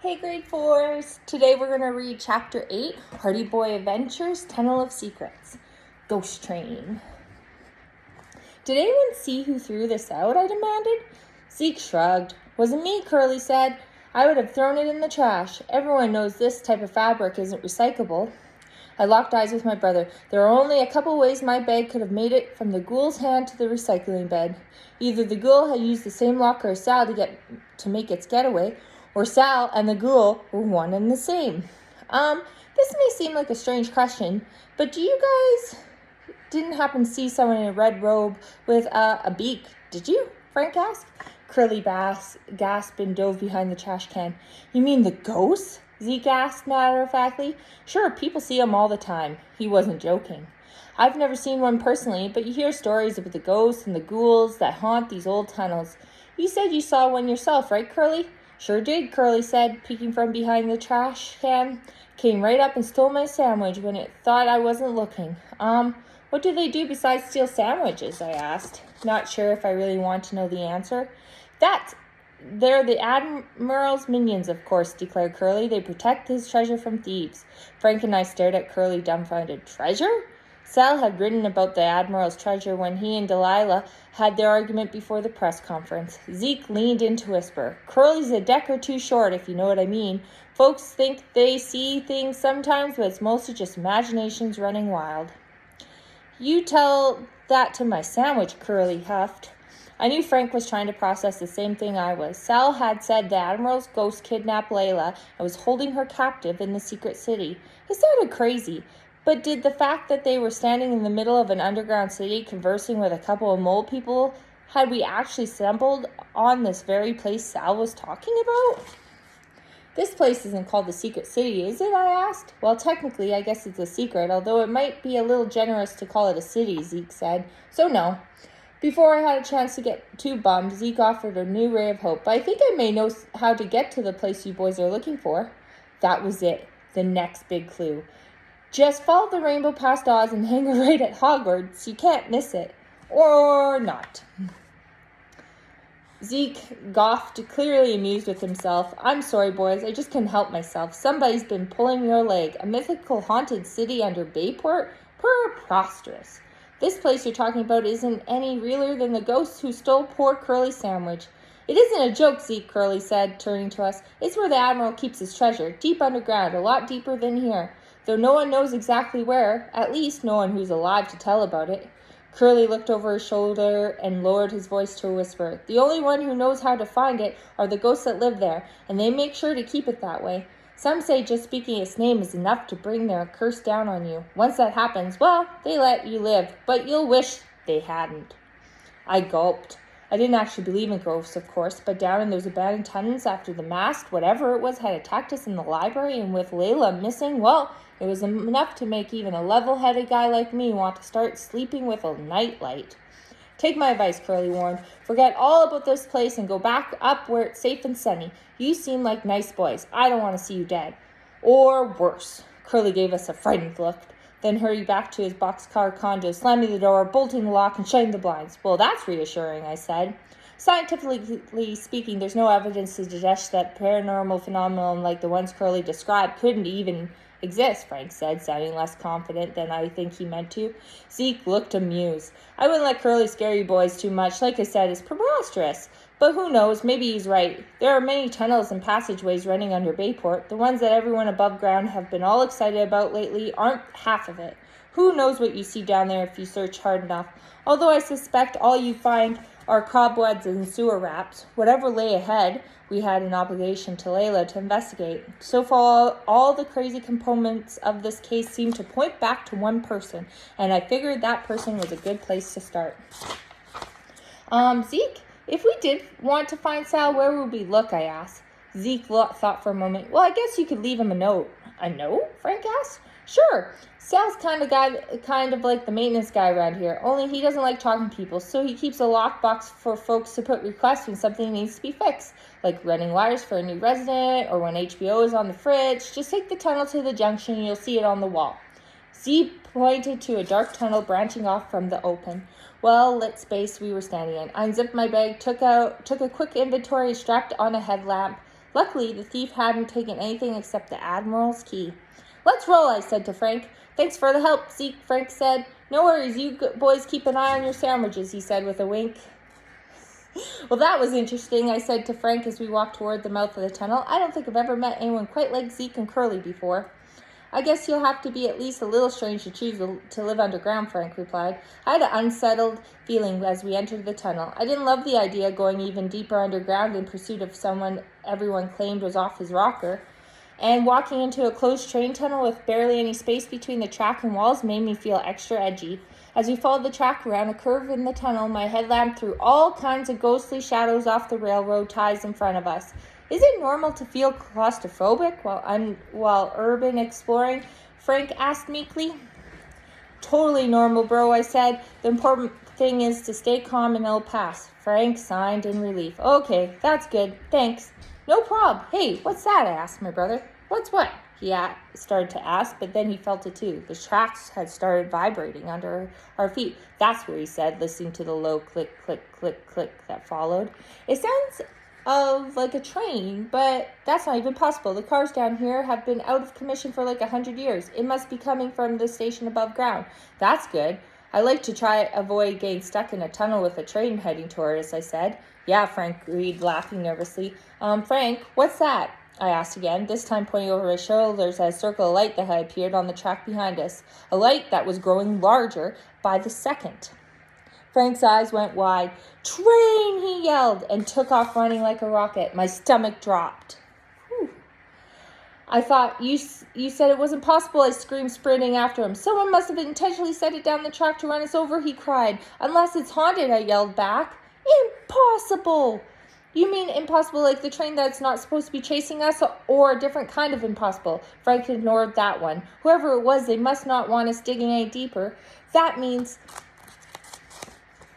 Hey grade 4s! Today we're going to read chapter 8, Hardy Boy Adventures, Tunnel of Secrets, Ghost Train. Did anyone see who threw this out? I demanded. Zeke shrugged. Wasn't me, Curly said. I would have thrown it in the trash. Everyone knows this type of fabric isn't recyclable. I locked eyes with my brother. There are only a couple ways my bag could have made it from the ghoul's hand to the recycling bed. Either the ghoul had used the same locker as Sal to make its getaway, or Sal and the ghoul were one and the same. This may seem like a strange question, but do you guys didn't happen to see someone in a red robe with a beak, did you? Frank asked. Curly gasped and dove behind the trash can. You mean the ghosts? Zeke asked matter-of-factly. Sure, people see them all the time. He wasn't joking. I've never seen one personally, but you hear stories about the ghosts and the ghouls that haunt these old tunnels. You said you saw one yourself, right, Curly? Sure did, Curly said, peeking from behind the trash can. Came right up and stole my sandwich when it thought I wasn't looking. What do they do besides steal sandwiches? I asked, not sure if I really want to know the answer. They're the Admiral's minions, of course, declared Curly. They protect his treasure from thieves. Frank and I stared at Curly dumbfounded. Treasure? Sal had written about the Admiral's treasure when he and Delilah had their argument before the press conference. Zeke leaned in to whisper, Curly's a deck or two short, if you know what I mean. Folks think they see things sometimes, but it's mostly just imaginations running wild. You tell that to my sandwich, Curly huffed. I knew Frank was trying to process the same thing I was. Sal had said the Admiral's ghost kidnapped Layla and was holding her captive in the secret city. It sounded crazy, but did the fact that they were standing in the middle of an underground city conversing with a couple of mole people, had we actually stumbled on this very place Sal was talking about? This place isn't called the Secret City, is it? I asked. Well, technically, I guess it's a secret, although it might be a little generous to call it a city, Zeke said. So no. Before I had a chance to get too bummed, Zeke offered a new ray of hope. I think I may know how to get to the place you boys are looking for. That was it. The next big clue. Just follow the rainbow past Oz and hang a right at Hogwarts. You can't miss it. Or not. Zeke gawked, clearly amused with himself. I'm sorry, boys. I just couldn't help myself. Somebody's been pulling your leg. A mythical haunted city under Bayport? Preposterous. This place you're talking about isn't any realer than the ghosts who stole poor Curly's sandwich. It isn't a joke, Zeke, Curly said, turning to us. It's where the Admiral keeps his treasure, deep underground, a lot deeper than here. Though no one knows exactly where, at least no one who's alive to tell about it. Curly looked over his shoulder and lowered his voice to a whisper. The only one who knows how to find it are the ghosts that live there, and they make sure to keep it that way. Some say just speaking its name is enough to bring their curse down on you. Once that happens, well, they let you live, but you'll wish they hadn't. I gulped. I didn't actually believe in ghosts, of course, but down in those abandoned tunnels after the masked, whatever it was, had attacked us in the library, and with Layla missing, well, it was enough to make even a level-headed guy like me want to start sleeping with a nightlight. Take my advice, Curly warned. Forget all about this place and go back up where it's safe and sunny. You seem like nice boys. I don't want to see you dead. Or worse. Curly gave us a frightened look, then hurried back to his boxcar condo, slamming the door, bolting the lock, and shutting the blinds. Well, that's reassuring, I said. Scientifically speaking, there's no evidence to suggest that paranormal phenomenon like the ones Curly described couldn't even exist, Frank said, sounding less confident than I think he meant to. Zeke looked amused. I wouldn't let Curly scare you boys too much. Like I said, it's preposterous. But who knows, maybe he's right. There are many tunnels and passageways running under Bayport. The ones that everyone above ground have been all excited about lately aren't half of it. Who knows what you see down there if you search hard enough. Although I suspect all you find are cobwebs and sewer rats. Whatever lay ahead, we had an obligation to Layla to investigate. So far, all the crazy components of this case seem to point back to one person, and I figured that person was a good place to start. Zeke, if we did want to find Sal, where would we look, I asked. Zeke thought for a moment. Well, I guess you could leave him a note. A note? Frank asked. Sure. Sal's kind of like the maintenance guy around here, only he doesn't like talking to people, so he keeps a lockbox for folks to put requests when something needs to be fixed, like running wires for a new resident or when HBO is on the fridge. Just take the tunnel to the junction and you'll see it on the wall. Z pointed to a dark tunnel branching off from the open, well-lit space we were standing in. I unzipped my bag, took a quick inventory, strapped on a headlamp, Luckily, the thief hadn't taken anything except the Admiral's key. "Let's roll," I said to Frank. "Thanks for the help, Zeke," Frank said. "No worries, you boys keep an eye on your sandwiches," he said with a wink. "Well, that was interesting," I said to Frank as we walked toward the mouth of the tunnel. "I don't think I've ever met anyone quite like Zeke and Curly before." "I guess you'll have to be at least a little strange to choose to live underground," Frank replied. I had an unsettled feeling as we entered the tunnel. I didn't love the idea of going even deeper underground in pursuit of someone everyone claimed was off his rocker. And walking into a closed train tunnel with barely any space between the track and walls made me feel extra edgy. As we followed the track around a curve in the tunnel, my headlamp threw all kinds of ghostly shadows off the railroad ties in front of us. "Is it normal to feel claustrophobic while urban exploring?" Frank asked meekly. "Totally normal, bro," I said. "The important thing is to stay calm and it'll pass." Frank signed in relief. "Okay, that's good. Thanks." "No prob. Hey, what's that?" I asked my brother. "What's what?" He started to ask, but then he felt it too. The tracks had started vibrating under our feet. "That's where," he said, listening to the low click, click, click, click that followed. "It sounds like a train, but that's not even possible. The cars down here have been out of commission for like 100 years. It must be coming from the station above ground." "That's good. I like to avoid getting stuck in a tunnel with a train heading toward us," I said. "Yeah," Frank agreed, laughing nervously. Frank, what's that?" I asked again, this time pointing over his shoulders at a circle of light that had appeared on the track behind us, a light that was growing larger by the second. Frank's eyes went wide. "Train!" he yelled, and took off running like a rocket. My stomach dropped. Whew. "I thought you said it wasn't possible," I screamed, sprinting after him. "Someone must have intentionally set it down the track to run us over," he cried. "Unless it's haunted," I yelled back. "Impossible!" "You mean impossible like the train that's not supposed to be chasing us, or a different kind of impossible?" Frank ignored that one. "Whoever it was, they must not want us digging any deeper. That means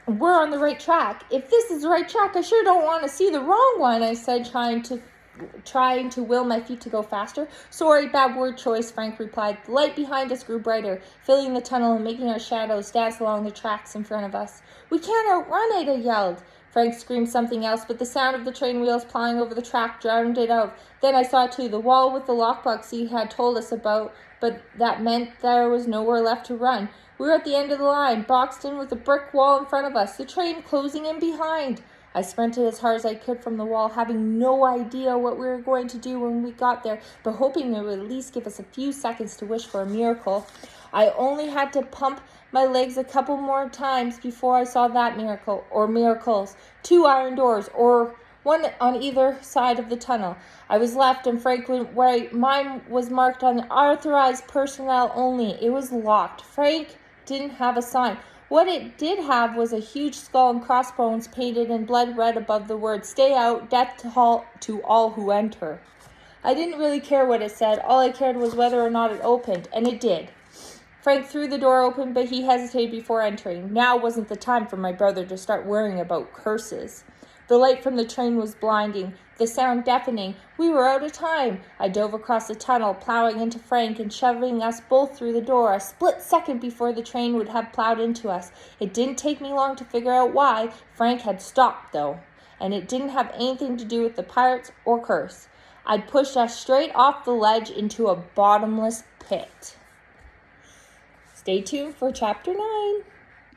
we're on the right track. If this is the right track, I sure don't want to see the wrong one," I said, trying to will my feet to go faster. "Sorry, bad word choice," Frank replied. The light behind us grew brighter, filling the tunnel and making our shadows dance along the tracks in front of us. "We can't outrun it," I yelled. Frank screamed something else, but the sound of the train wheels plowing over the track drowned it out. Then I saw, too, the wall with the lockbox he had told us about, but that meant there was nowhere left to run. We were at the end of the line, boxed in with a brick wall in front of us, the train closing in behind. I sprinted as hard as I could from the wall, having no idea what we were going to do when we got there, but hoping it would at least give us a few seconds to wish for a miracle. I only had to pump my legs a couple more times before I saw that miracle, or miracles. 2 iron doors, or one on either side of the tunnel. I was left and Frank went right. Mine was marked on authorized personnel only. It was locked. Frank didn't have a sign. What it did have was a huge skull and crossbones painted in blood red above the words, "Stay out, death to all who enter." I didn't really care what it said. All I cared was whether or not it opened, and it did. Frank threw the door open, but he hesitated before entering. Now wasn't the time for my brother to start worrying about curses. The light from the train was blinding, the sound deafening. We were out of time. I dove across the tunnel, plowing into Frank and shoving us both through the door, a split second before the train would have plowed into us. It didn't take me long to figure out why. Frank had stopped, though, and it didn't have anything to do with the pirates or curse. I'd pushed us straight off the ledge into a bottomless pit. Stay tuned for Chapter 9.